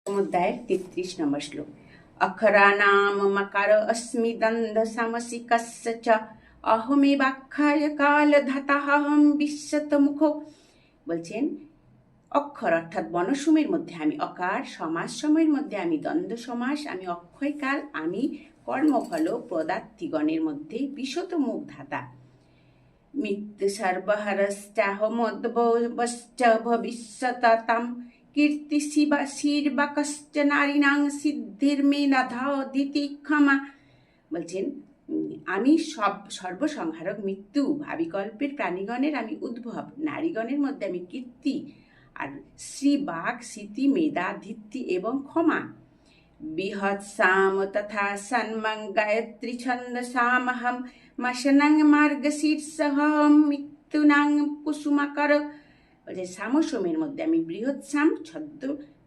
अध्याय 33 नंबर श्लोक। अखरानाम मकार अस्मि दंध समसि कस्य च अहमेवाक्षय কালধাতাহম বিশ্বতমুখো। বলছেন অক্ষর অর্থাৎ বনসমের মধ্যে আমি অকার, সমাস সময়ের মধ্যে আমি দ্বন্দ্ব সমাস, আমি অক্ষয়কাল, আমি কর্মফল পদার্থীগণের মধ্যে বিশত মুখ ধাতা। মৃত্যু সর্বহরশ্চাহমদ্ভবশ্চ ভবিষ্যতাম কীর্তি শিবা শিরবা কশ্চ নারীনাং সিদ্ধির মেধাধিতি ক্ষমা। বলছেন আমি সর্বসংহারক মৃত্যু, ভাবিকল্পের প্রাণীগণের আমি উদ্ভব, নারীগণের মধ্যে আমি কীর্তি, আর শ্রী বাক স্মৃতি মেধা ধিত্তি এবং ক্ষমা। বৃহৎ সাম তথা সন্মং গায়ত্রী ছন্দ সামহম মশনং মার্গশীর্ষহম মৃত্যুনাং কুসুমাকর। বলছে সামসমের মধ্যে আমি বৃহৎ সাম,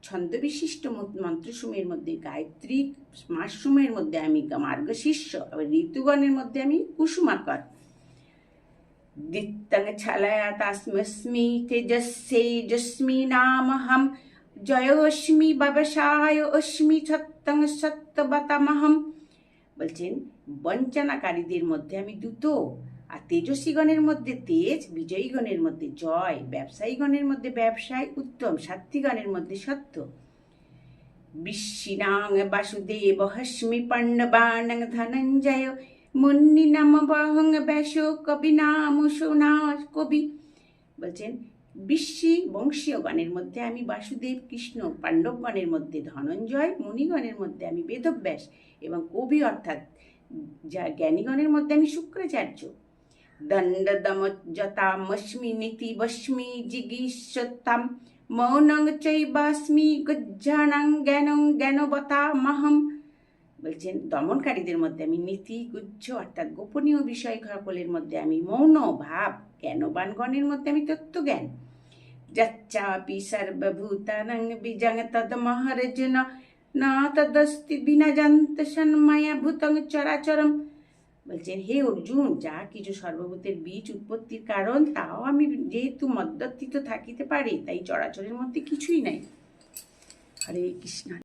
ছন্দ বিশিষ্ট মন্ত্রসমের মধ্যে গায়ত্রী, মাসসমের মধ্যে আমি মার্গশীর্ষ, ঋতুগণের মধ্যে আমি কুসুমাকর। দিত্যং ছলয়া তস্মস্মি তেজস্মি নামহম জয়োস্মি ব্যবসায় অস্মি সত্যং সত্যবতামহম। বলছেন বঞ্চনাকারীদের মধ্যে আমি দ্যুত, আর তেজস্বীগণের মধ্যে তেজ, বিজয়ীগণের মধ্যে জয়, ব্যবসায়ীগণের মধ্যে ব্যবসায় উত্তম, সাত্বিগণের মধ্যে সত্য। বিশ্বীনাং বাসুদেব হস্মি পাণ্ডবানং ধনঞ্জয় মুন্নিনাম বহং ব্যাস কবি নাম সোনা কবি। বলছেন বিশ্বী বংশীয়গণের মধ্যে আমি বাসুদেব কৃষ্ণ, পাণ্ডবগণের মধ্যে ধনঞ্জয়, মুনিগণের মধ্যে আমি বেদব্যাস এবং কবি অর্থাৎ যা জ্ঞানীগণের মধ্যে আমি শুক্রাচার্য। দণ্ডদমজ্জতামস্মি নীতি বস্মি জিগীষতাম মৌনং চৈবাস্মি গুজ্জানং জ্ঞানং জ্ঞানবতামহম। বলছেন দমনকারীদের মধ্যে আমি নীতি, গুজ্জ অর্থাৎ গোপনীয় বিষয় সকলের মধ্যে আমি মৌন ভাব, জ্ঞানবানগণের মধ্যে আমি তত্ত্বজ্ঞান। যচ্চাপি সর্বভূতানাং বীজং তদমহর্জুন না তদস্তি বিনা যন্ত সন্ময়া ভূতং চরাচরম। বলছেন হে অর্জুন, যা কিছু সর্বভূতের বীজ উৎপত্তির কারণ, তাও আমি যেহেতু মদ্যর্থিত থাকিতে পারি, তাই চরাচরের মধ্যে কিছুই নাই। হরে কৃষ্ণ।